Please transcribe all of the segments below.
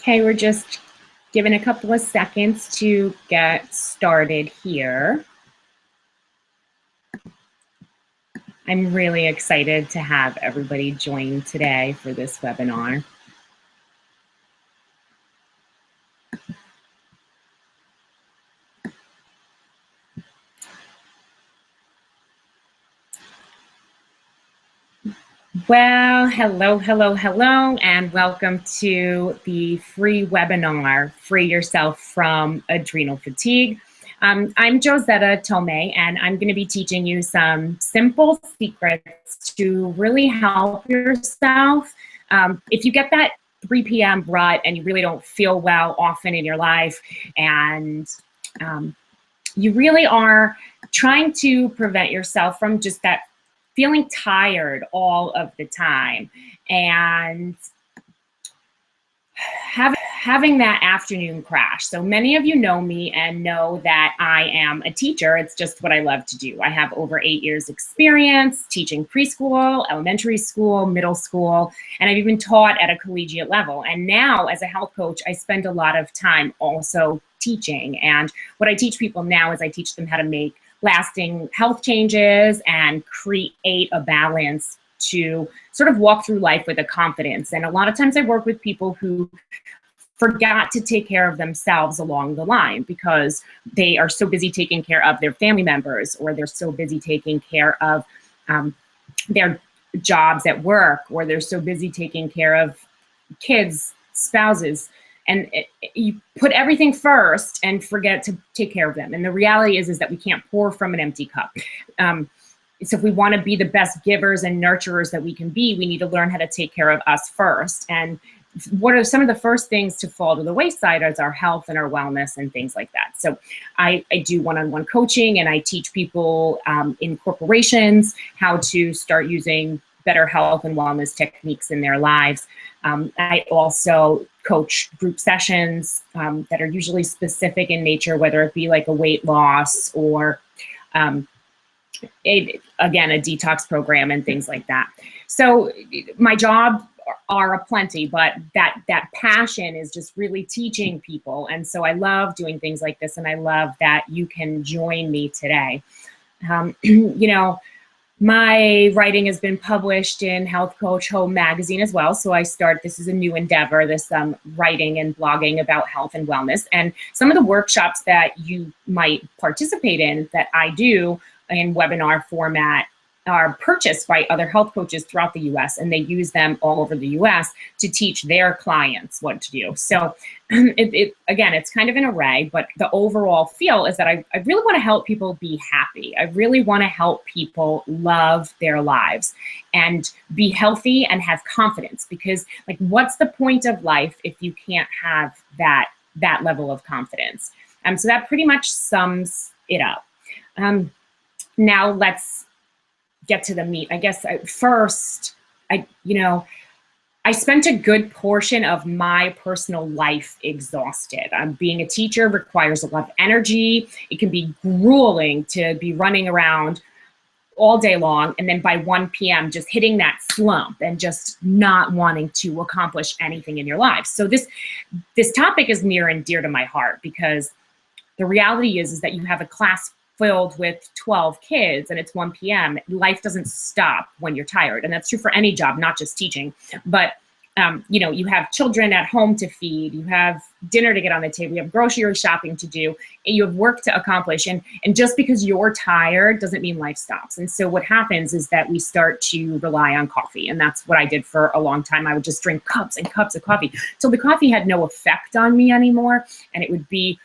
Okay, we're just giving a couple of seconds to get started here. I'm really excited to have everybody join today for this webinar. Well, hello, and welcome to the free webinar, Free Yourself from Adrenal Fatigue. I'm Josetta Tomei, and I'm going to be teaching you some simple secrets to really help yourself. If you get that 3 p.m. rut and you really don't feel well often in your life, and you really are trying to prevent yourself from just that feeling tired all of the time and having that afternoon crash. So many of you know me and know that I am a teacher. It's just what I love to do. I have over 8 years experience teaching preschool, elementary school, middle school, and I've even taught at a collegiate level. And now as a health coach, I spend a lot of time also teaching. And what I teach people now is I teach them how to make lasting health changes and create a balance to sort of walk through life with a confidence. And a lot of times I work with people who forgot to take care of themselves along the line because they are so busy taking care of their family members, or they're so busy taking care of their jobs at work, or they're so busy taking care of kids, spouses, and you put everything first and forget to take care of them. And the reality is that we can't pour from an empty cup. So if we want to be the best givers and nurturers that we can be, we need to learn how to take care of us first. And what are some of the first things to fall to the wayside is our health and our wellness and things like that. So I do one-on-one coaching, and I teach people in corporations how to start using better health and wellness techniques in their lives. I also coach group sessions that are usually specific in nature, whether it be like a weight loss or again, a detox program and things like that. So my job are aplenty, but that passion is just really teaching people. And so I love doing things like this, and I love that you can join me today. You know, my writing has been published in Health Coach Home magazine as well. So this is a new endeavor, this writing and blogging about health and wellness. And some of the workshops that you might participate in that I do in webinar format are purchased by other health coaches throughout the US, and they use them all over the US to teach their clients what to do. So again, it's kind of an array, but the overall feel is that I really want to help people be happy. I really want to help people love their lives and be healthy and have confidence, because like, what's the point of life if you can't have that level of confidence? So that pretty much sums it up. Now let's get to the meat. I guess first, I spent a good portion of my personal life exhausted. Being a teacher requires a lot of energy. It can be grueling to be running around all day long, and then by 1 p.m. just hitting that slump and just not wanting to accomplish anything in your life. So this topic is near and dear to my heart, because the reality is that you have a class filled with 12 kids and it's 1 p.m. Life doesn't stop when you're tired. And that's true for any job, not just teaching. But, you have children at home to feed, you have dinner to get on the table, you have grocery shopping to do, and you have work to accomplish. And just because you're tired doesn't mean life stops. And so what happens is that we start to rely on coffee. And that's what I did for a long time. I would just drink cups and cups of coffee. So the coffee had no effect on me anymore. And it would be,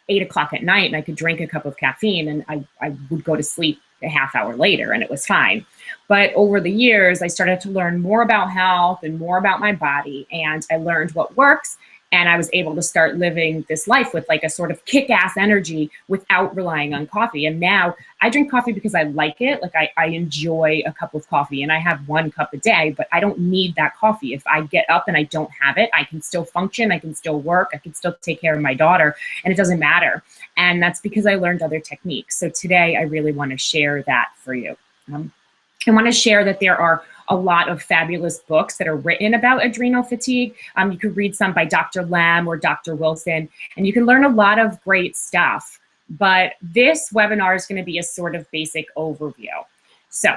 8 o'clock at night, and I could drink a cup of caffeine, and I would go to sleep a half hour later, and it was fine. But over the years, I started to learn more about health and more about my body, and I learned what works, and I was able to start living this life with like a sort of kick-ass energy without relying on coffee. And now I drink coffee because I like it. Like I enjoy a cup of coffee, and I have 1 cup a day, but I don't need that coffee. If I get up and I don't have it, I can still function, I can still work, I can still take care of my daughter, and it doesn't matter. And that's because I learned other techniques. So today I really want to share that for you. I want to share that there are a lot of fabulous books that are written about adrenal fatigue. You could read some by Dr. Lem or Dr. Wilson, and you can learn a lot of great stuff. But this webinar is going to be a sort of basic overview. So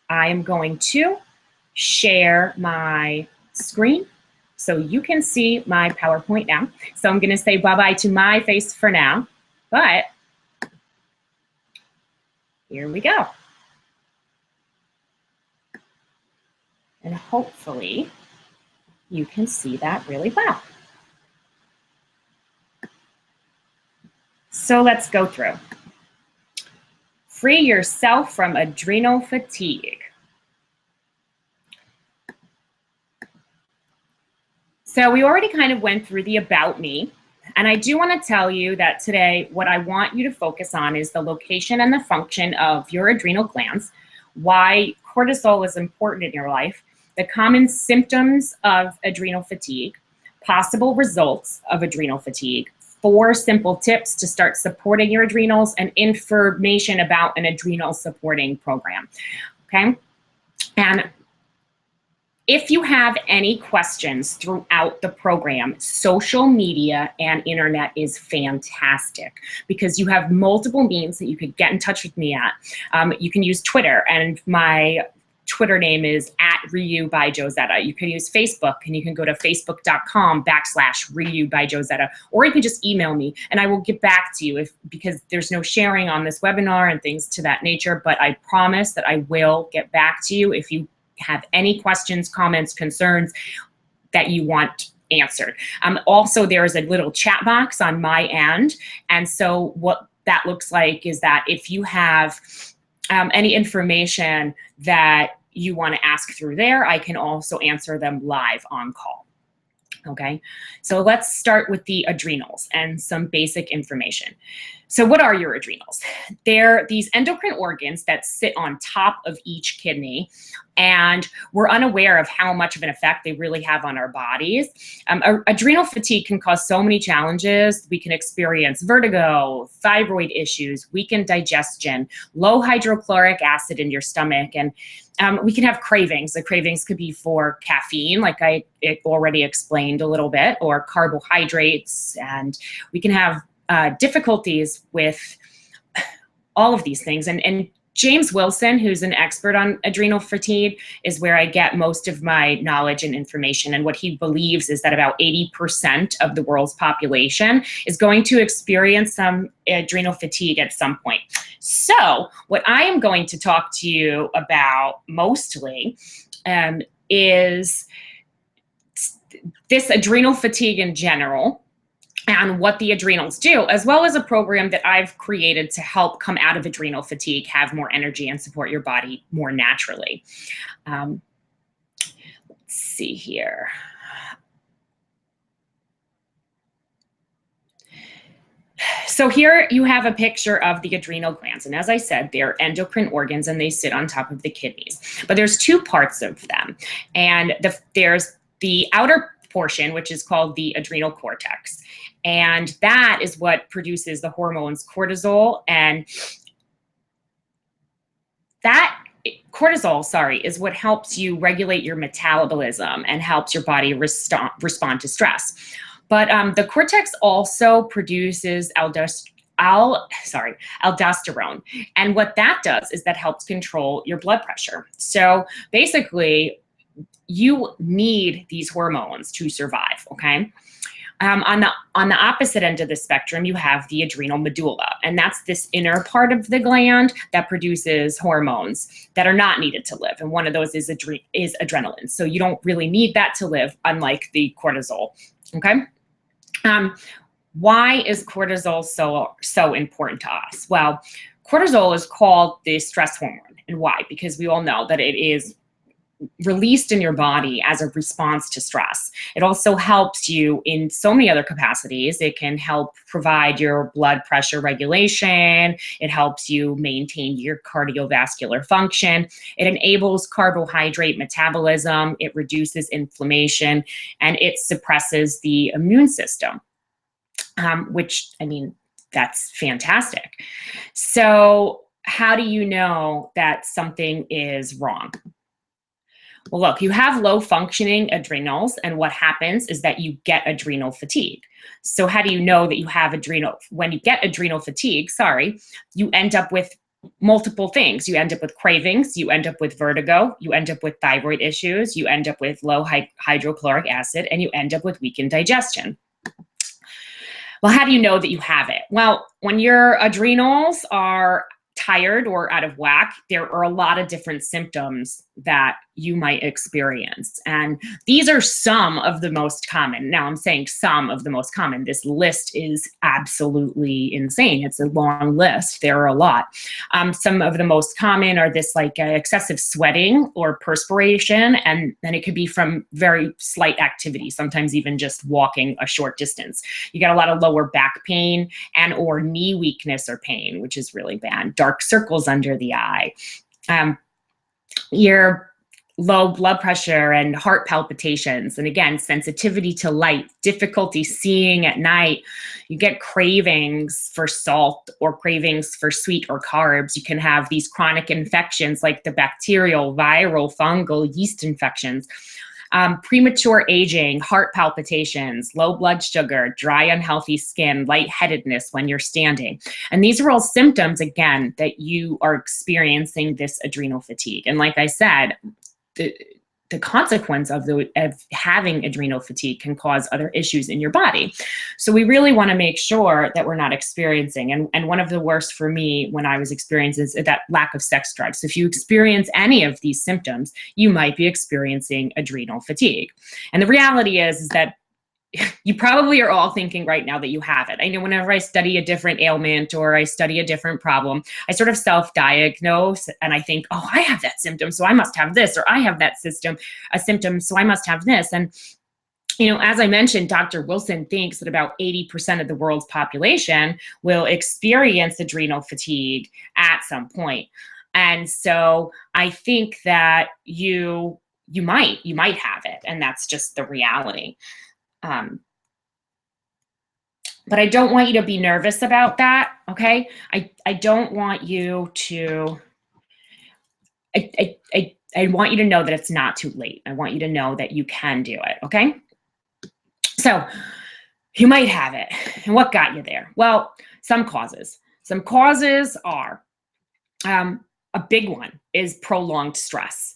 I am going to share my screen so you can see my PowerPoint now. So I'm going to say bye-bye to my face for now, but here we go. And hopefully you can see that really well. So let's go through. Free yourself from adrenal fatigue. So we already kind of went through the about me, and I do want to tell you that today what I want you to focus on is the location and the function of your adrenal glands, why cortisol is important in your life, the common symptoms of adrenal fatigue, possible results of adrenal fatigue, 4 simple tips to start supporting your adrenals, and information about an adrenal supporting program, okay? And if you have any questions throughout the program, social media and internet is fantastic because you have multiple means that you could get in touch with me at. You can use Twitter, and my Twitter name is @RiuByJosetta. You can use Facebook, and you can go to facebook.com/RiuByJosetta, or you can just email me and I will get back to you because there's no sharing on this webinar and things to that nature, but I promise that I will get back to you if you have any questions, comments, concerns that you want answered. Also, there is a little chat box on my end. And so what that looks like is that if you have any information that you want to ask through there, I can also answer them live on call. Okay, so let's start with the adrenals and some basic information. So what are your adrenals? They're these endocrine organs that sit on top of each kidney, and we're unaware of how much of an effect they really have on our bodies. Adrenal fatigue can cause so many challenges. We can experience vertigo, thyroid issues, weakened digestion, low hydrochloric acid in your stomach, and we can have cravings. The cravings could be for caffeine, like I already explained a little bit, or carbohydrates, and we can have difficulties with all of these things. And James Wilson, who's an expert on adrenal fatigue, is where I get most of my knowledge and information. And what he believes is that about 80% of the world's population is going to experience some adrenal fatigue at some point. So what I am going to talk to you about mostly is this adrenal fatigue in general, and what the adrenals do, as well as a program that I've created to help come out of adrenal fatigue, have more energy, and support your body more naturally. Let's see here. So here you have a picture of the adrenal glands. And as I said, they're endocrine organs and they sit on top of the kidneys. But there's 2 parts of them. And there's the outer portion, which is called the adrenal cortex. And that is what produces the hormones cortisol. And that cortisol, is what helps you regulate your metabolism and helps your body respond to stress. But the cortex also produces aldosterone. And what that does is that helps control your blood pressure. So basically, you need these hormones to survive, okay? On the opposite end of the spectrum, you have the adrenal medulla, and that's this inner part of the gland that produces hormones that are not needed to live. And one of those is adrenaline. So you don't really need that to live, unlike the cortisol, okay? Why is cortisol so important to us? Well, cortisol is called the stress hormone. And why? Because we all know that it is released in your body as a response to stress. It also helps you in so many other capacities. It can help provide your blood pressure regulation. It helps you maintain your cardiovascular function. It enables carbohydrate metabolism. It reduces inflammation, and it suppresses the immune system, which, I mean, that's fantastic. So how do you know that something is wrong? Well, look, you have low functioning adrenals, and what happens is that you get adrenal fatigue. So, how do you know that you have adrenal? When you get adrenal fatigue, sorry, you end up with multiple things. You end up with cravings, you end up with vertigo, you end up with thyroid issues, you end up with low hydrochloric acid, and you end up with weakened digestion. Well, how do you know that you have it? Well, when your adrenals are tired or out of whack, there are a lot of different symptoms that you might experience. And these are some of the most common. Now, I'm saying some of the most common. This list is absolutely insane. It's a long list. There are a lot. Some of the most common are this like excessive sweating or perspiration, and then it could be from very slight activity, sometimes even just walking a short distance. You get a lot of lower back pain and or knee weakness or pain, which is really bad. Dark circles under the eye. Your low blood pressure and heart palpitations, and again, sensitivity to light, difficulty seeing at night. You get cravings for salt or cravings for sweet or carbs. You can have these chronic infections like the bacterial, viral, fungal, yeast infections. Premature aging, heart palpitations, low blood sugar, dry, unhealthy skin, lightheadedness when you're standing. And these are all symptoms, again, that you are experiencing this adrenal fatigue. And like I said, the consequence of having adrenal fatigue can cause other issues in your body. So we really want to make sure that we're not experiencing. And one of the worst for me when I was experiencing is that lack of sex drive. So if you experience any of these symptoms, you might be experiencing adrenal fatigue. And the reality is that you probably are all thinking right now that you have it. I know whenever I study a different ailment or I study a different problem, I sort of self-diagnose and I think, oh, I have that symptom, so I must have this, or I have that symptom, so I must have this. And as I mentioned, Dr. Wilson thinks that about 80% of the world's population will experience adrenal fatigue at some point. And so I think that you might have it, and that's just the reality. But I don't want you to be nervous about that, okay? I don't want you to, I want you to know that it's not too late. I want you to know that you can do it, okay? So you might have it. And what got you there? Well, some causes. Some causes are, a big one is prolonged stress.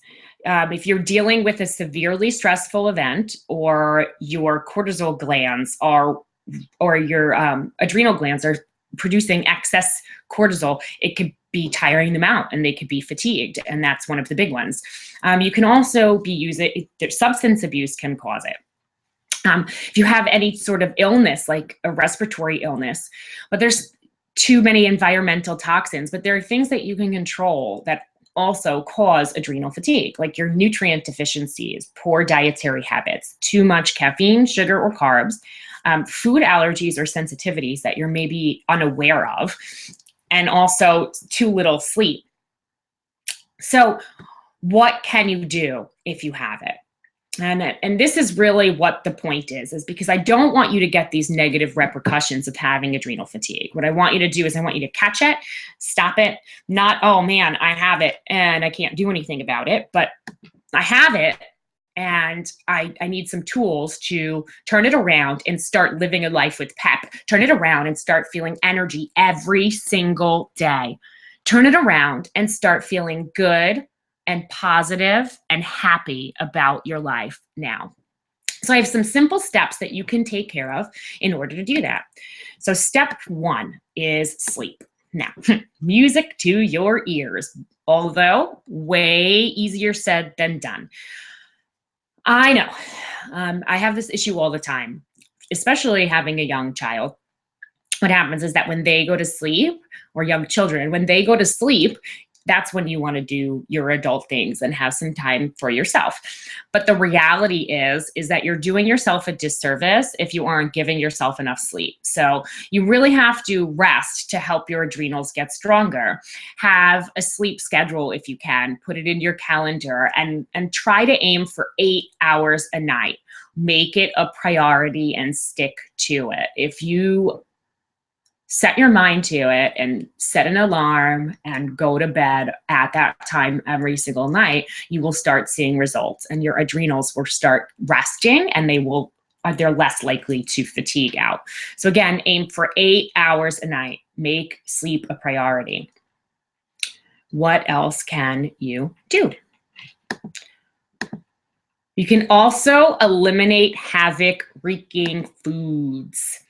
If you're dealing with a severely stressful event, or your cortisol glands are, or your adrenal glands are producing excess cortisol, it could be tiring them out and they could be fatigued. And that's one of the big ones. You can also be using, substance abuse can cause it. If you have any sort of illness, like a respiratory illness, but there's too many environmental toxins, but there are things that you can control that also cause adrenal fatigue, like your nutrient deficiencies, poor dietary habits, too much caffeine, sugar, or carbs, food allergies or sensitivities that you're maybe unaware of, and also too little sleep. So what can you do if you have it? And this is really what the point is because I don't want you to get these negative repercussions of having adrenal fatigue. What I want you to do is I want you to catch it, stop it, not, oh man, I have it and I can't do anything about it, but I have it and I need some tools to turn it around and start living a life with pep. Turn it around and start feeling energy every single day. Turn it around and start feeling good and positive and happy about your life now. So I have some simple steps that you can take care of in order to do that. So step one is sleep. Now, music to your ears, although way easier said than done. I know, I have this issue all the time, especially having a young child. What happens is that when they go to sleep, or young children, when they go to sleep, that's when you want to do your adult things and have some time for yourself. But the reality is that you're doing yourself a disservice if you aren't giving yourself enough sleep. So you really have to rest to help your adrenals get stronger. Have a sleep schedule if you can, put it in your calendar and try to aim for 8 hours a night. Make it a priority and stick to it. If you set your mind to it and set an alarm and go to bed at that time every single night, you will start seeing results, and your adrenals will start resting, and they're less likely to fatigue out. So again, aim for 8 hours a night. Make sleep a priority. What else can you do? You can also eliminate havoc-wreaking foods.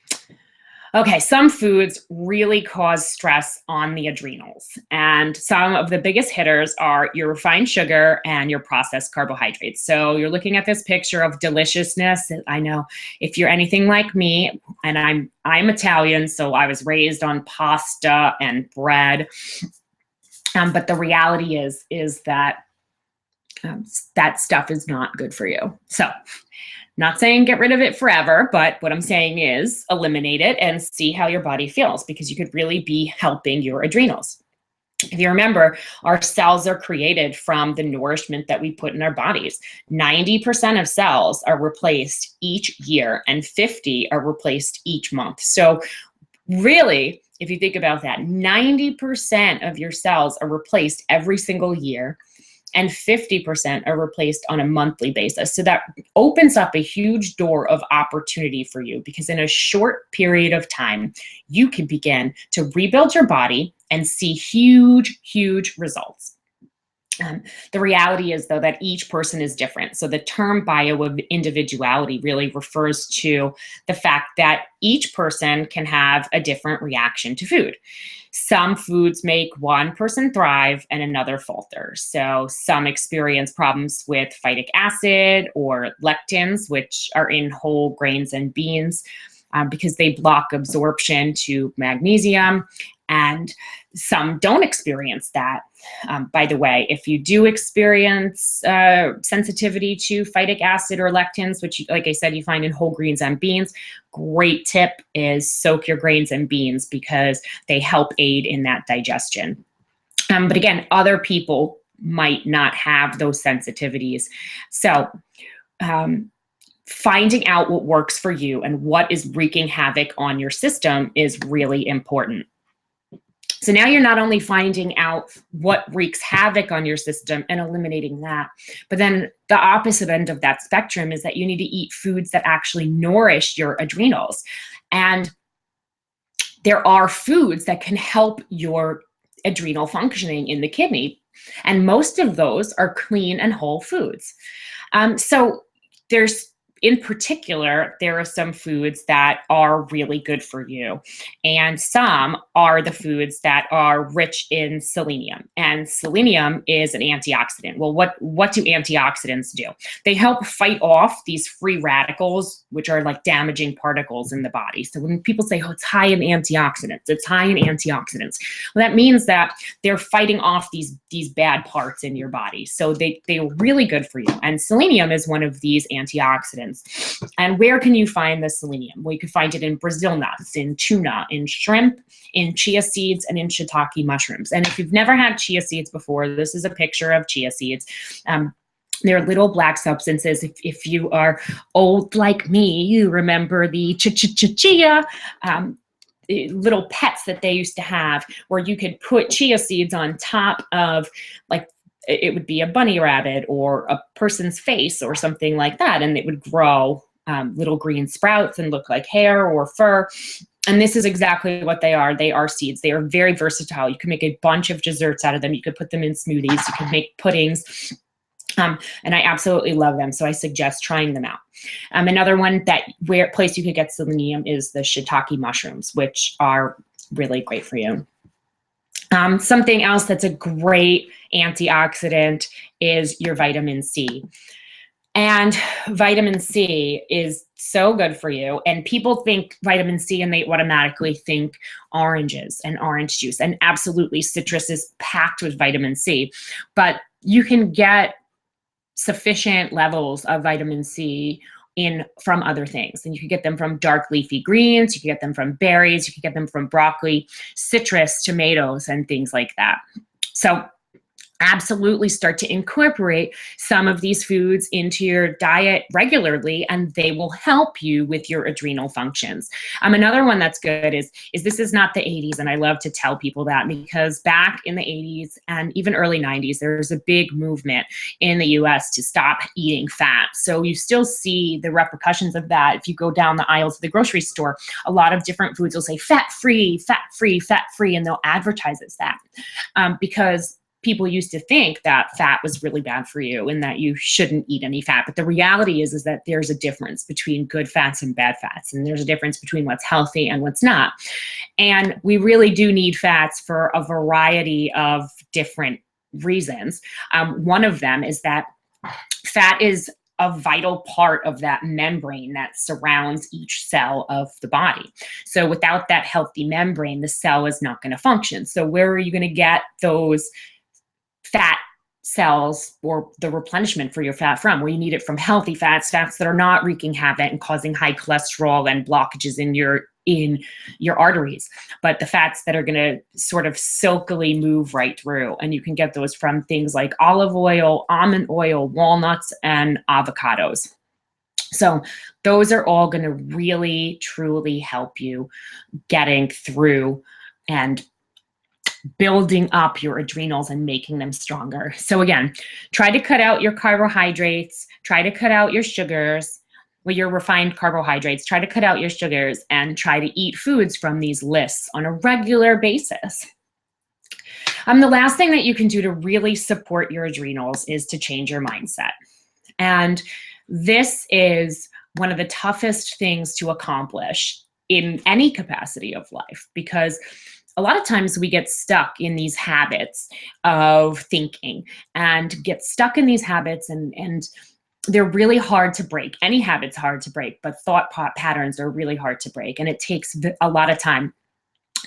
Okay, some foods really cause stress on the adrenals, and some of the biggest hitters are your refined sugar and your processed carbohydrates. So you're looking at this picture of deliciousness. I know if you're anything like me, and I'm Italian, so I was raised on pasta and bread. But the reality is that that stuff is not good for you. So, not saying get rid of it forever, but what I'm saying is eliminate it and see how your body feels, because you could really be helping your adrenals. If you remember, our cells are created from the nourishment that we put in our bodies. 90% of cells are replaced each year, and 50 are replaced each month. So really, if you think about that, 90% of your cells are replaced every single year, and 50% are replaced on a monthly basis. So that opens up a huge door of opportunity for you, because in a short period of time, you can begin to rebuild your body and see huge, huge results. The reality is, though, that each person is different. So the term bioindividuality really refers to the fact that each person can have a different reaction to food. Some foods make one person thrive and another falter. So some experience problems with phytic acid or lectins, which are in whole grains and beans, because they block absorption to magnesium. And some don't experience that. By the way, if you do experience sensitivity to phytic acid or lectins, which, like I said, you find in whole grains and beans, great tip is soak your grains and beans, because they help aid in that digestion. But again, other people might not have those sensitivities. So finding out what works for you and what is wreaking havoc on your system is really important. So now you're not only finding out what wreaks havoc on your system and eliminating that, but then the opposite end of that spectrum is that you need to eat foods that actually nourish your adrenals. And there are foods that can help your adrenal functioning in the kidney. And most of those are clean and whole foods. So in particular, there are some foods that are really good for you, and some are the foods that are rich in selenium. And selenium is an antioxidant. Well, what do antioxidants do? They help fight off these free radicals, which are like damaging particles in the body. So when people say, oh, it's high in antioxidants, it's high in antioxidants, well, that means that they're fighting off these bad parts in your body. So they're really good for you. And selenium is one of these antioxidants. And where can you find the selenium? Well, you can find it in Brazil nuts, in tuna, in shrimp, in chia seeds, and in shiitake mushrooms. And if you've never had chia seeds before, this is a picture of chia seeds. They're little black substances. If you are old like me, you remember the chia little pets that they used to have, where you could put chia seeds on top of, like, it would be a bunny rabbit or a person's face or something like that, and it would grow little green sprouts and look like hair or fur. And this is exactly what they are. They are seeds. They are very versatile. You can make a bunch of desserts out of them. You could put them in smoothies. You can make puddings. And I absolutely love them, so I suggest trying them out. Another one place you could get selenium is the shiitake mushrooms, which are really great for you. Something else that's a great antioxidant is your vitamin C. And vitamin C is so good for you. And people think vitamin C and they automatically think oranges and orange juice. And absolutely, citrus is packed with vitamin C. But you can get sufficient levels of vitamin C from other things. And you can get them from dark leafy greens, you can get them from berries, you can get them from broccoli, citrus, tomatoes, and things like that. So absolutely start to incorporate some of these foods into your diet regularly, and they will help you with your adrenal functions. Another one that's good is this is not the 80s, and I love to tell people that, because back in the 80s and even early 90s, there was a big movement in the US to stop eating fat. So you still see the repercussions of that. If you go down the aisles of the grocery store, a lot of different foods will say fat-free, fat-free, fat-free, and they'll advertise as that, because people used to think that fat was really bad for you and that you shouldn't eat any fat. But the reality is that there's a difference between good fats and bad fats. And there's a difference between what's healthy and what's not. And we really do need fats for a variety of different reasons. One of them is that fat is a vital part of that membrane that surrounds each cell of the body. So without that healthy membrane, the cell is not going to function. So where are you going to get those fat cells or the replenishment for your fat from? Well, you need it from healthy fats, fats that are not wreaking havoc and causing high cholesterol and blockages in your arteries, but the fats that are going to sort of silkily move right through. And you can get those from things like olive oil, almond oil, walnuts, and avocados. So those are all going to really, truly help you getting through and building up your adrenals and making them stronger. So again, try to cut out your carbohydrates, try to cut out your sugars, your refined carbohydrates, try to cut out your sugars, and try to eat foods from these lists on a regular basis. The last thing that you can do to really support your adrenals is to change your mindset. And this is one of the toughest things to accomplish in any capacity of life, because a lot of times we get stuck in these habits of thinking and get stuck in these habits, and they're really hard to break. Any habit's hard to break, but thought patterns are really hard to break, and it takes a lot of time.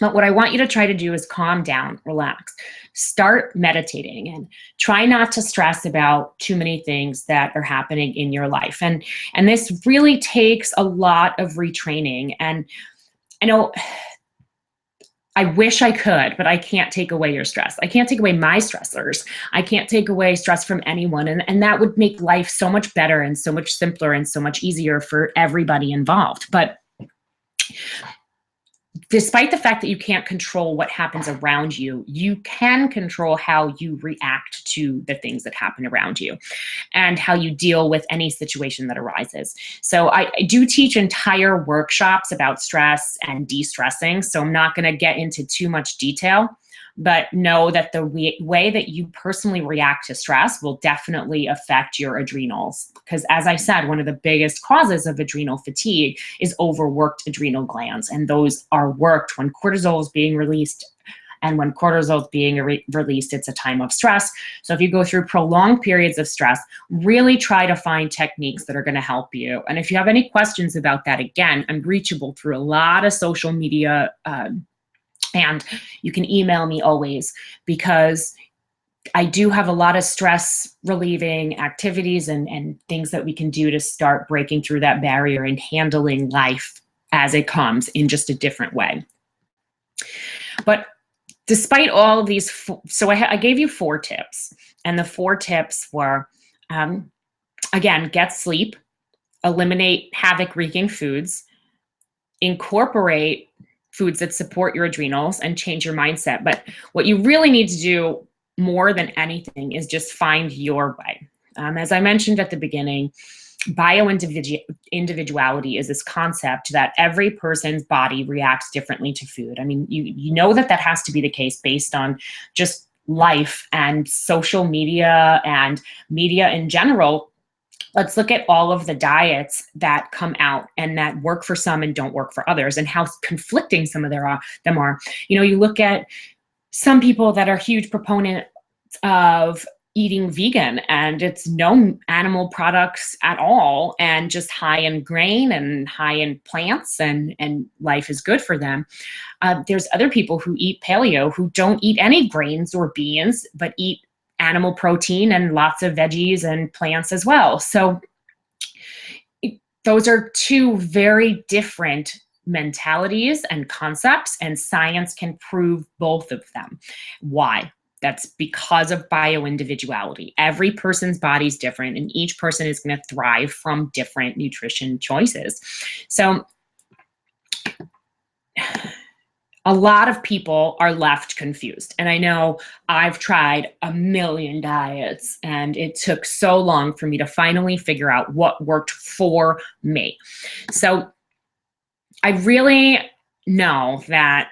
But what I want you to try to do is calm down, relax, start meditating, and try not to stress about too many things that are happening in your life. And this really takes a lot of retraining. And I know I wish I could, but I can't take away your stress. I can't take away my stressors. I can't take away stress from anyone. And that would make life so much better and so much simpler and so much easier for everybody involved. But despite the fact that you can't control what happens around you, you can control how you react to the things that happen around you and how you deal with any situation that arises. So I do teach entire workshops about stress and de-stressing, so I'm not going to get into too much detail, but know that the way that you personally react to stress will definitely affect your adrenals. Because as I said, one of the biggest causes of adrenal fatigue is overworked adrenal glands. And those are worked when cortisol is being released. And when cortisol is being released, it's a time of stress. So if you go through prolonged periods of stress, really try to find techniques that are going to help you. And if you have any questions about that, again, I'm reachable through a lot of social media, and you can email me always, because I do have a lot of stress relieving activities and things that we can do to start breaking through that barrier and handling life as it comes in just a different way. But despite all of these, so I gave you 4 tips, and the 4 tips were, again, get sleep, eliminate havoc-wreaking foods, incorporate foods that support your adrenals, and change your mindset. But what you really need to do more than anything is just find your way. As I mentioned at the beginning, bioindividuality is this concept that every person's body reacts differently to food. I mean, you know that has to be the case based on just life and social media and media in general. Let's look at all of the diets that come out and that work for some and don't work for others, and how conflicting some of them are. You know, you look at some people that are huge proponents of eating vegan, and it's no animal products at all, and just high in grain and high in plants, and life is good for them. There's other people who eat paleo who don't eat any grains or beans, but eat animal protein and lots of veggies and plants as well. So those are 2 very different mentalities and concepts, and science can prove both of them. Why? That's because of bioindividuality. Every person's body is different, and each person is going to thrive from different nutrition choices. So a lot of people are left confused. And I know I've tried a million diets, and it took so long for me to finally figure out what worked for me. So I really know that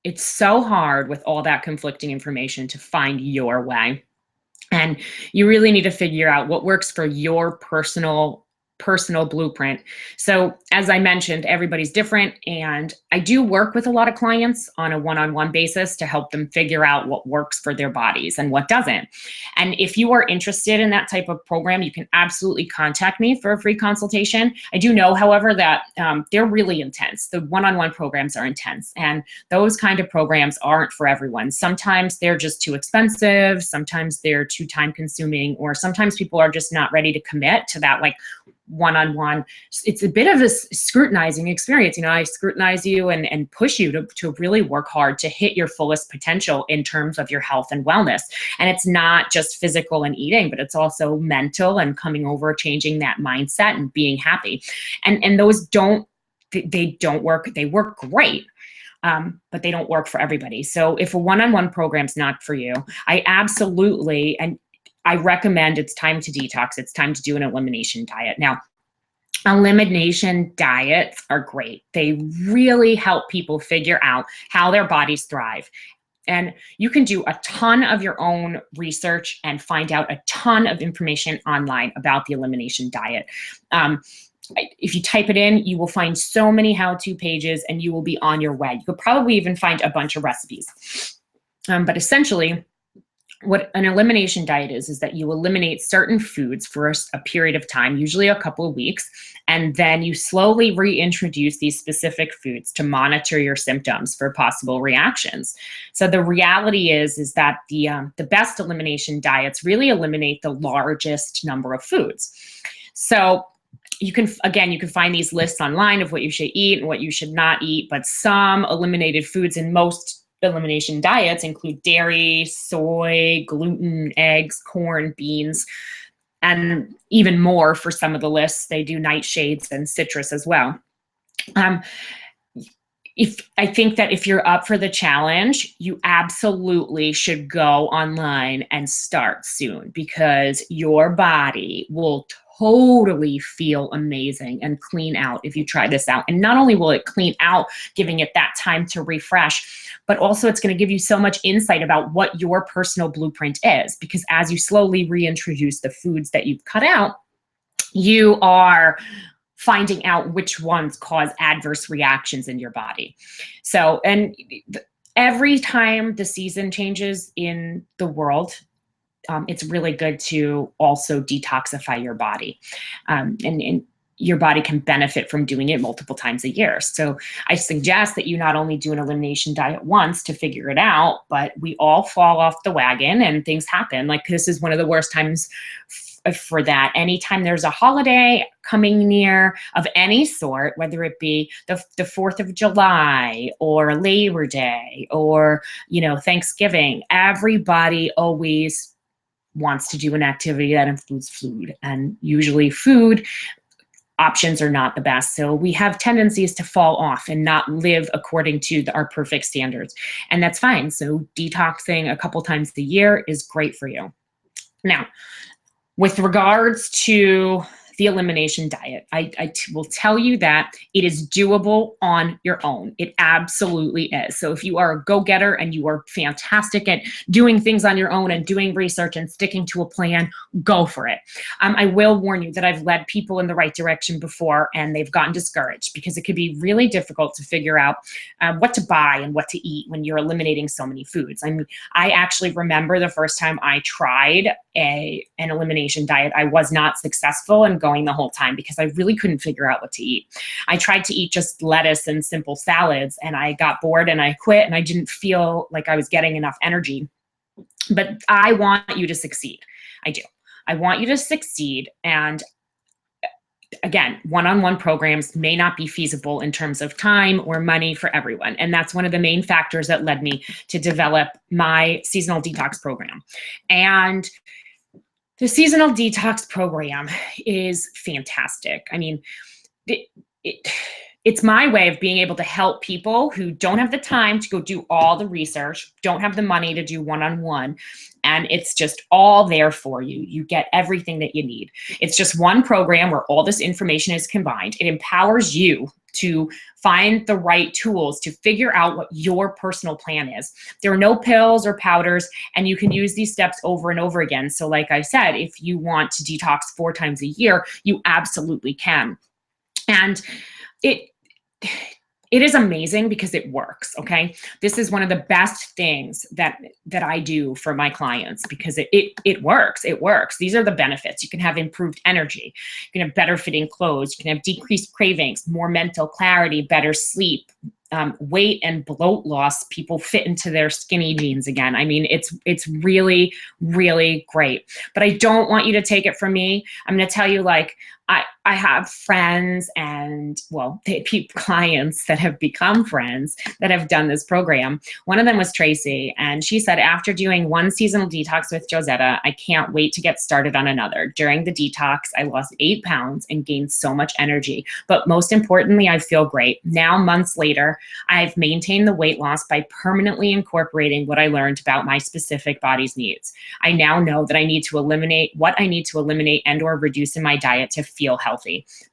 it's so hard with all that conflicting information to find your way. And you really need to figure out what works for your personal blueprint. So as I mentioned, everybody's different, and I do work with a lot of clients on a one-on-one basis to help them figure out what works for their bodies and what doesn't. And if you are interested in that type of program, you can absolutely contact me for a free consultation. I do know, however, that they're really intense. The one-on-one programs are intense, and those kind of programs aren't for everyone. Sometimes they're just too expensive, sometimes they're too time consuming, or sometimes people are just not ready to commit to that like one-on-one. It's a bit of a scrutinizing experience. You know, I scrutinize you and push you to really work hard to hit your fullest potential in terms of your health and wellness. And it's not just physical and eating, but it's also mental and coming over, changing that mindset and being happy. And those they don't work. They work great. But they don't work for everybody. So if a one-on-one program's not for you, I absolutely, and I recommend it's time to detox. It's time to do an elimination diet. Now, elimination diets are great. They really help people figure out how their bodies thrive. And you can do a ton of your own research and find out a ton of information online about the elimination diet. If you type it in, you will find so many how-to pages, and you will be on your way. You could probably even find a bunch of recipes. But essentially, what an elimination diet is that you eliminate certain foods for a period of time, usually a couple of weeks, and then you slowly reintroduce these specific foods to monitor your symptoms for possible reactions. So the reality is that the best elimination diets really eliminate the largest number of foods. So you can find these lists online of what you should eat and what you should not eat, but some eliminated foods in most elimination diets include dairy, soy, gluten, eggs, corn, beans, and even more for some of the lists. They do nightshades and citrus as well. I think that if you're up for the challenge, you absolutely should go online and start soon, because your body will totally feel amazing and clean out if you try this out. And not only will it clean out, giving it that time to refresh, but also it's going to give you so much insight about what your personal blueprint is, because as you slowly reintroduce the foods that you've cut out, you are finding out which ones cause adverse reactions in your body. So, and every time the season changes in the world, it's really good to also detoxify your body. And your body can benefit from doing it multiple times a year. So I suggest that you not only do an elimination diet once to figure it out, but we all fall off the wagon and things happen. Like, this is one of the worst times for that. Anytime there's a holiday coming near of any sort, whether it be the 4th of July or Labor Day or, Thanksgiving, everybody always wants to do an activity that includes food, and usually food options are not the best. So we have tendencies to fall off and not live according to our perfect standards, and that's fine. So detoxing a couple times a year is great for you. Now, with regards to the elimination diet, I will tell you that it is doable on your own. It absolutely is. So if you are a go-getter and you are fantastic at doing things on your own and doing research and sticking to a plan, go for it. I will warn you that I've led people in the right direction before, and they've gotten discouraged because it could be really difficult to figure out what to buy and what to eat when you're eliminating so many foods. I mean, I actually remember the first time I tried an elimination diet, I was not successful in going the whole time because I really couldn't figure out what to eat. I tried to eat just lettuce and simple salads, and I got bored and I quit, and I didn't feel like I was getting enough energy. But I want you to succeed. I do. I want you to succeed. And again, one-on-one programs may not be feasible in terms of time or money for everyone. And that's one of the main factors that led me to develop my seasonal detox program. And the seasonal detox program is fantastic. I mean, it's my way of being able to help people who don't have the time to go do all the research, don't have the money to do one-on-one, and it's just all there for you. You get everything that you need. It's just one program where all this information is combined. It empowers you to find the right tools to figure out what your personal plan is. There are no pills or powders, and you can use these steps over and over again. So like I said, if you want to detox 4 times a year, you absolutely can. And it is amazing because it works, okay? This is one of the best things that I do for my clients because it works. It works. These are the benefits. You can have improved energy. You can have better fitting clothes. You can have decreased cravings, more mental clarity, better sleep, weight and bloat loss. People fit into their skinny jeans again. I mean, it's really, really great. But I don't want you to take it from me. I'm going to tell you, like, I have friends and, well, clients that have become friends that have done this program. One of them was Tracy, and she said, after doing one seasonal detox with Josetta, I can't wait to get started on another. During the detox, I lost 8 pounds and gained so much energy. But most importantly, I feel great. Now, months later, I've maintained the weight loss by permanently incorporating what I learned about my specific body's needs. I now know that I need to eliminate what I need to eliminate and or reduce in my diet to feel healthy.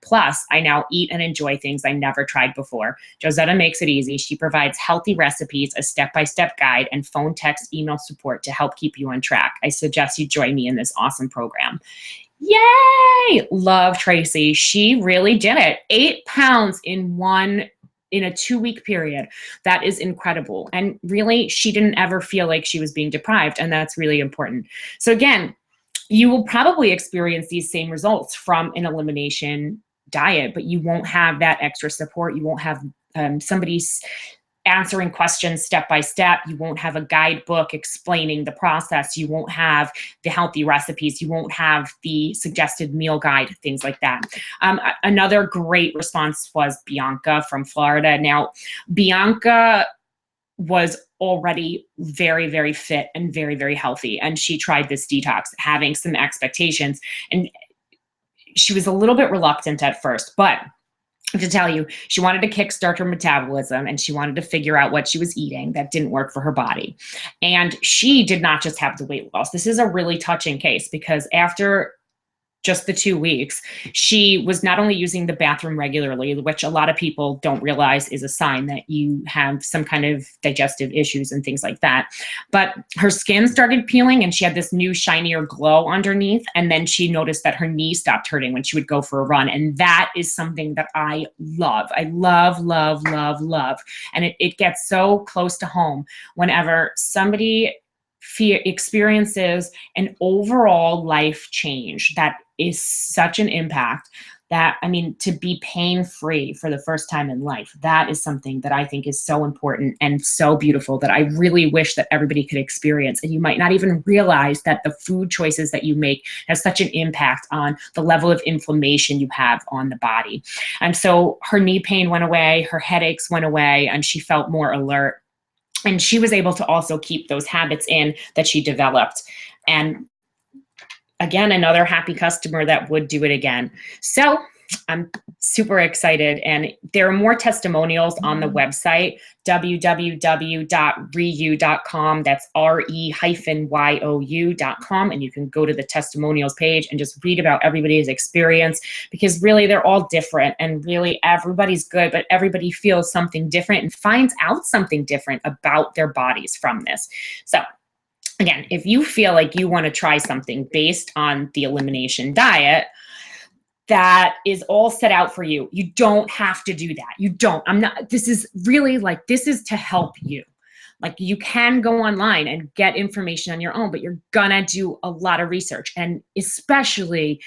Plus, I now eat and enjoy things I never tried before. Josetta makes it easy. She provides healthy recipes, a step-by-step guide, and phone, text, email support to help keep you on track. I suggest you join me in this awesome program. Yay! Love Tracy. She really did it. 8 pounds in a 2-week period. That is incredible. And really, she didn't ever feel like she was being deprived. And that's really important. So again, you will probably experience these same results from an elimination diet, but you won't have that extra support. You won't have somebody answering questions step by step. You won't have a guidebook explaining the process. You won't have the healthy recipes. You won't have the suggested meal guide, things like that. Another great response was Bianca from Florida. Now, Bianca was already very, very fit and very, very healthy. And she tried this detox, having some expectations. And she was a little bit reluctant at first, but I have to tell you, she wanted to kickstart her metabolism and she wanted to figure out what she was eating that didn't work for her body. And she did not just have the weight loss. This is a really touching case because after just the 2 weeks, she was not only using the bathroom regularly, which a lot of people don't realize is a sign that you have some kind of digestive issues and things like that, but her skin started peeling and she had this new shinier glow underneath. And then she noticed that her knee stopped hurting when she would go for a run. And that is something that I love. I love, love, love, love. And it gets so close to home whenever somebody experiences an overall life change that is such an impact that, I mean, to be pain-free for the first time in life, that is something that I think is so important and so beautiful that I really wish that everybody could experience. And you might not even realize that the food choices that you make have such an impact on the level of inflammation you have on the body. And so her knee pain went away, her headaches went away, and she felt more alert. And she was able to also keep those habits in that she developed. And again, another happy customer that would do it again. So I'm super excited. And there are more testimonials on the website, www.reu.com. That's RE-YOU.com. And you can go to the testimonials page and just read about everybody's experience, because really they're all different and really everybody's good, but everybody feels something different and finds out something different about their bodies from this. So again, if you feel like you want to try something based on the elimination diet that is all set out for you, you don't have to do that. You don't. This is really like, this is to help you. Like, you can go online and get information on your own, but you're gonna do a lot of research. And especially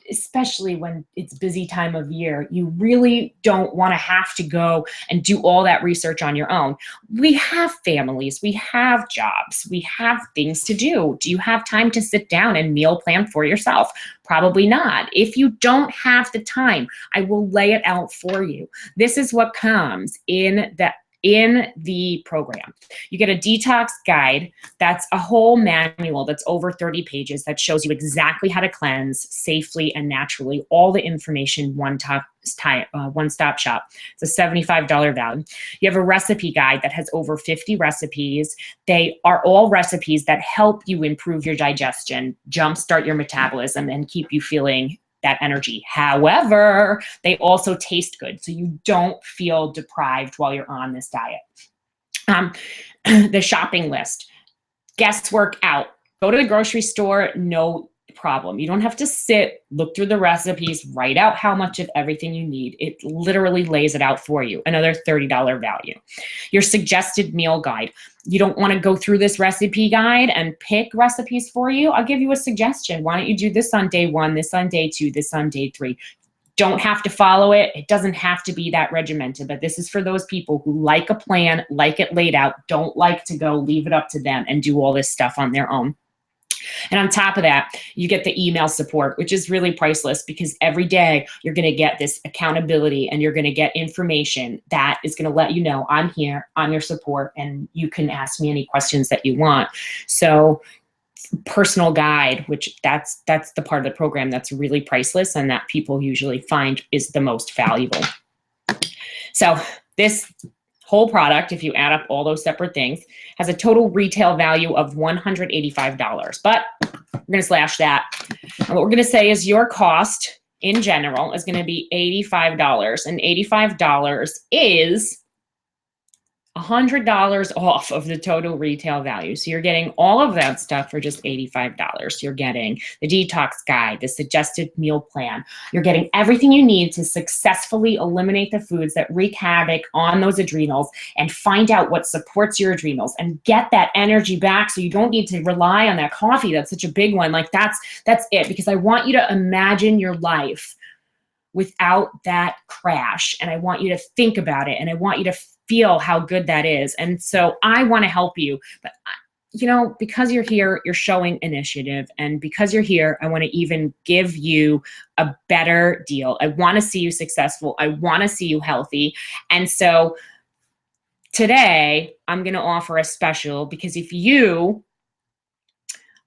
especially when it's busy time of year, you really don't want to have to go and do all that research on your own. We have families, we have jobs, we have things to do. Do you have time to sit down and meal plan for yourself? Probably not. If you don't have the time, I will lay it out for you. This is what comes in the program. You get a detox guide. That's a whole manual that's over 30 pages that shows you exactly how to cleanse safely and naturally. All the information, one-stop shop. It's a $75 value. You have a recipe guide that has over 50 recipes. They are all recipes that help you improve your digestion, jumpstart your metabolism, and keep you feeling that energy. However, they also taste good, so you don't feel deprived while you're on this diet. The shopping list, guesswork out. Go to the grocery store, no problem. You don't have to sit, look through the recipes, write out how much of everything you need. It literally lays it out for you. Another $30 value. Your suggested meal guide. You don't want to go through this recipe guide and pick recipes for you. I'll give you a suggestion. Why don't you do this on day 1, this on day 2, this on day 3? Don't have to follow it. It doesn't have to be that regimented, but this is for those people who like a plan, like it laid out, don't like to go leave it up to them and do all this stuff on their own. And on top of that, you get the email support, which is really priceless because every day you're going to get this accountability and you're going to get information that is going to let you know I'm here, I'm your support, and you can ask me any questions that you want. So personal guide, which that's the part of the program that's really priceless and that people usually find is the most valuable. So this whole product, if you add up all those separate things, has a total retail value of $185. But we're going to slash that. And what we're going to say is your cost in general is going to be $85. And $85 is $100 off of the total retail value. So you're getting all of that stuff for just $85. You're getting the detox guide, the suggested meal plan. You're getting everything you need to successfully eliminate the foods that wreak havoc on those adrenals and find out what supports your adrenals and get that energy back so you don't need to rely on that coffee. That's such a big one. Like that's it, because I want you to imagine your life without that crash. And I want you to think about it. And I want you to feel how good that is. And so I want to help you, but because you're here, you're showing initiative. And because you're here, I want to even give you a better deal. I want to see you successful. I want to see you healthy. And so today I'm going to offer a special, because if you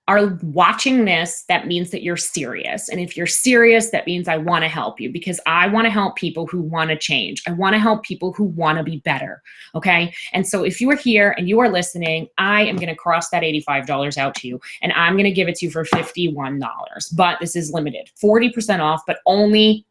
are watching this, that means that you're serious. And if you're serious, that means I want to help you, because I want to help people who want to change. I want to help people who want to be better. Okay. And so if you are here and you are listening, I am going to cross that $85 out to you, and I'm going to give it to you for $51. But this is limited, 40% off, but only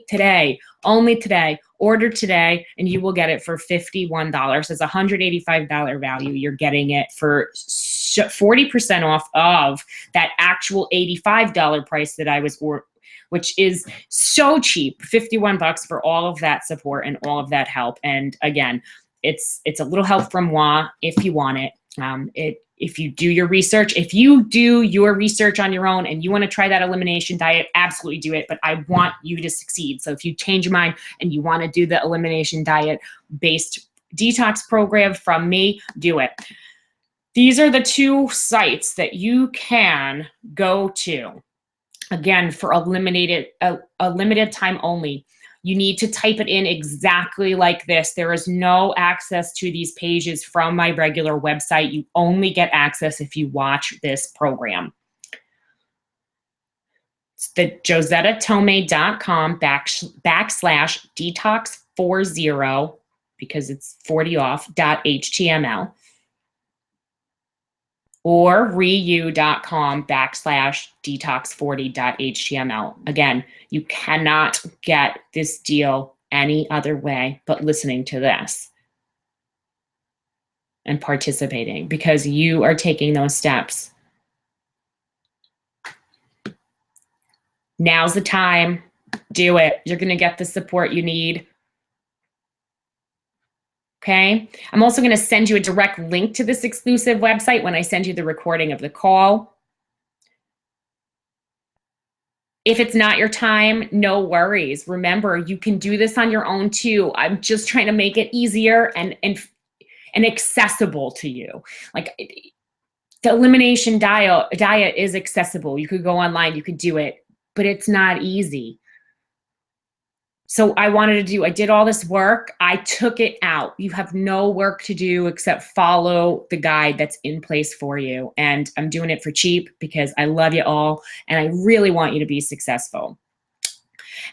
today. Order today and you will get it for $51. It's a $185 value. You're getting it for 40% off of that actual $85 price that I was, which is so cheap. 51 bucks for all of that support and all of that help. And again, it's a little help from moi if you want it. If you do your research on your own and you want to try that elimination diet, absolutely do it. But I want you to succeed. So if you change your mind and you want to do the elimination diet based detox program from me, do it. These are the 2 sites that you can go to. Again, for a limited time only. You need to type it in exactly like this. There is no access to these pages from my regular website. You only get access if you watch this program. It's the josettatome.com /detox40, because it's 40 off, .html. Or reu.com /detox40.html. Again, you cannot get this deal any other way but listening to this and participating, because you are taking those steps. Now's the time. Do it. You're going to get the support you need. Okay. I'm also going to send you a direct link to this exclusive website when I send you the recording of the call. If it's not your time, no worries. Remember, you can do this on your own too. I'm just trying to make it easier and accessible to you. Like the elimination diet is accessible. You could go online, you could do it, but it's not easy. So I did all this work. I took it out. You have no work to do except follow the guide that's in place for you. And I'm doing it for cheap because I love you all and I really want you to be successful.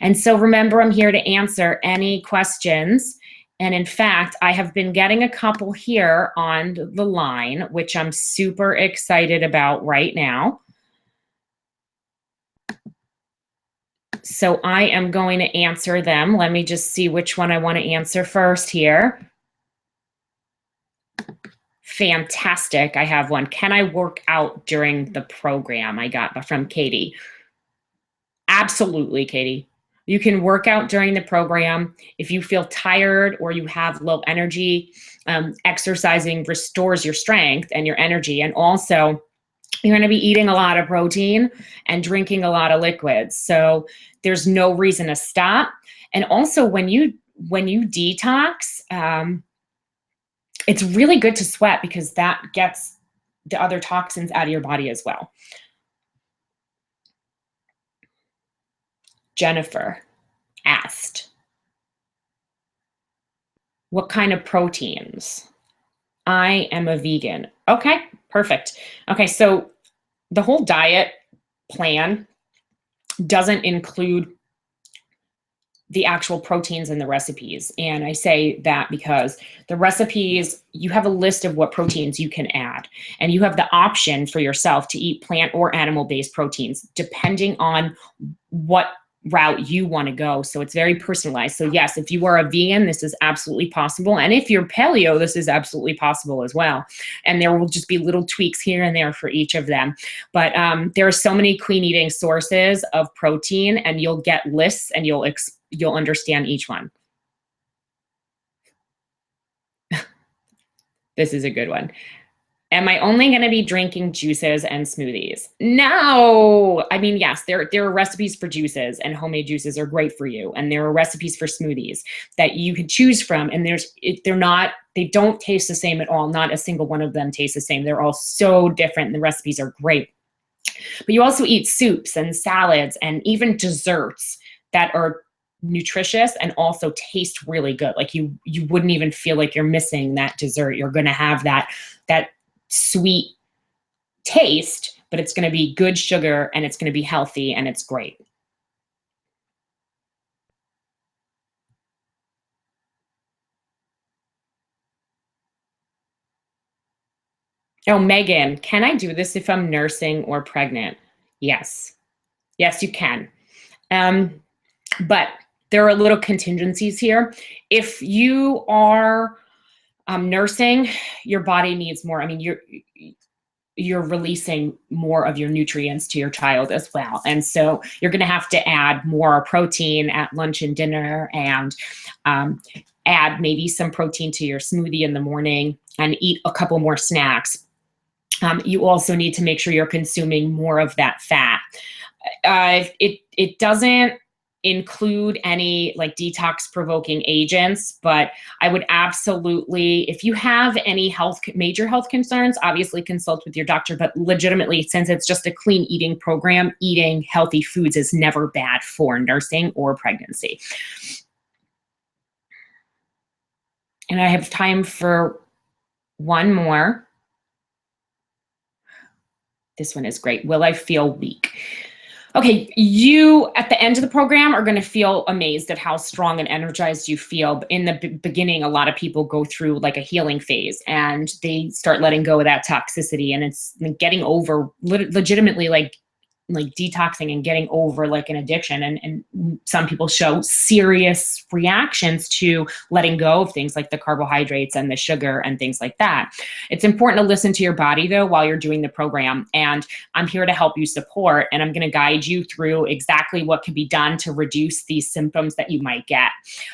And so remember, I'm here to answer any questions. And in fact, I have been getting a couple here on the line, which I'm super excited about right now. So I am going to answer them. Let me just see which one I want to answer first here. Fantastic. I have one. Can I work out during the program? I got from Katie. Absolutely, Katie. You can work out during the program. If you feel tired or you have low energy, exercising restores your strength and your energy. And also, you're going to be eating a lot of protein and drinking a lot of liquids. So there's no reason to stop. And also when you detox, it's really good to sweat because that gets the other toxins out of your body as well. Jennifer asked, what kind of proteins? I am a vegan. Okay, perfect. Okay, so the whole diet plan doesn't include the actual proteins in the recipes. And I say that because the recipes, you have a list of what proteins you can add. And you have the option for yourself to eat plant or animal-based proteins, depending on what route you want to go. So it's very personalized. So yes, if you are a vegan, this is absolutely possible. And if you're paleo, this is absolutely possible as well. And there will just be little tweaks here and there for each of them. But there are so many clean eating sources of protein, and you'll get lists and you'll understand each one. This is a good one. Am I only going to be drinking juices and smoothies? No. I mean, yes, there are recipes for juices, and homemade juices are great for you. And there are recipes for smoothies that you can choose from. And they don't taste the same at all. Not a single one of them tastes the same. They're all so different. And the recipes are great. But you also eat soups and salads and even desserts that are nutritious and also taste really good. Like you wouldn't even feel like you're missing that dessert. You're going to have that sweet taste, but it's going to be good sugar and it's going to be healthy and it's great. Oh, Megan, can I do this if I'm nursing or pregnant? Yes. Yes, you can. But there are little contingencies here. If you are nursing, your body needs more. I mean, you're releasing more of your nutrients to your child as well. And so you're going to have to add more protein at lunch and dinner, and add maybe some protein to your smoothie in the morning and eat a couple more snacks. You also need to make sure you're consuming more of that fat. It doesn't include any like detox provoking agents, but I would absolutely, if you have any major health concerns, obviously consult with your doctor. But legitimately, since it's just a clean eating program, eating healthy foods is never bad for nursing or pregnancy. And I have time for one more. This one is great. Will I feel weak? Okay, you at the end of the program are going to feel amazed at how strong and energized you feel. In the beginning, a lot of people go through like a healing phase and they start letting go of that toxicity, and it's getting over legitimately like detoxing and getting over like an addiction. And some people show serious reactions to letting go of things like the carbohydrates and the sugar and things like that. It's important to listen to your body though while you're doing the program. And I'm here to help you support, and I'm going to guide you through exactly what can be done to reduce these symptoms that you might get.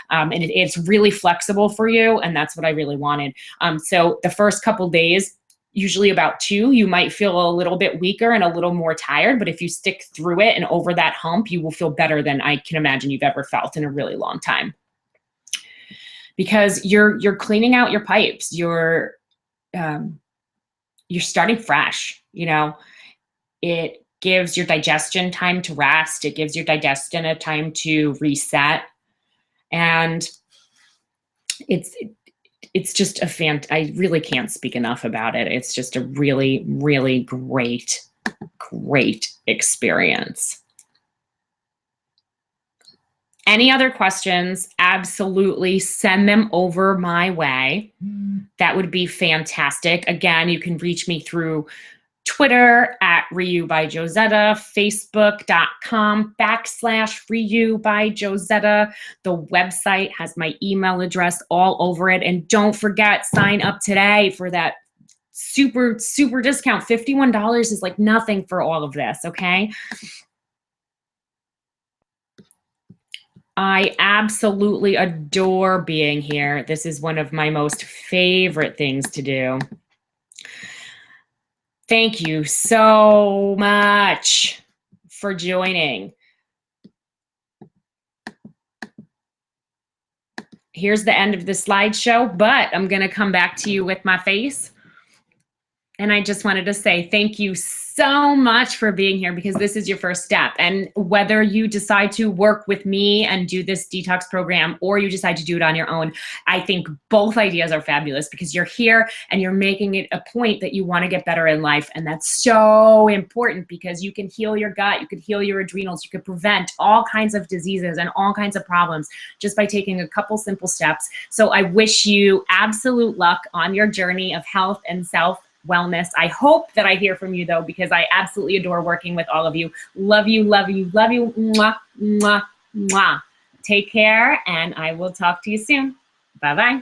And it's really flexible for you, and that's what I really wanted. So the first couple days, usually about 2. You might feel a little bit weaker and a little more tired, but if you stick through it and over that hump, you will feel better than I can imagine you've ever felt in a really long time. Because you're cleaning out your pipes, you're starting fresh, you know. It gives your digestion time to rest. It gives your digestion a time to reset. And it's just I really can't speak enough about it. It's just a really, really great experience. Any other questions, absolutely send them over my way. That would be fantastic. Again, you can reach me through Twitter at Ryu by Josetta, Facebook.com/Ryu by Josetta. The website has my email address all over it. And don't forget, sign up today for that super, super discount. $51 is like nothing for all of this, okay? I absolutely adore being here. This is one of my most favorite things to do. Thank you so much for joining. Here's the end of the slideshow, but I'm going to come back to you with my face. And I just wanted to say thank you so much for being here, because this is your first step. And whether you decide to work with me and do this detox program, or you decide to do it on your own, I think both ideas are fabulous, because you're here and you're making it a point that you want to get better in life. And that's so important, because you can heal your gut, you can heal your adrenals, you can prevent all kinds of diseases and all kinds of problems just by taking a couple simple steps. So I wish you absolute luck on your journey of health and self-wellness. I hope that I hear from you, though, because I absolutely adore working with all of you. Love you, love you, love you. Mwah, mwah, mwah. Take care, and I will talk to you soon. Bye-bye.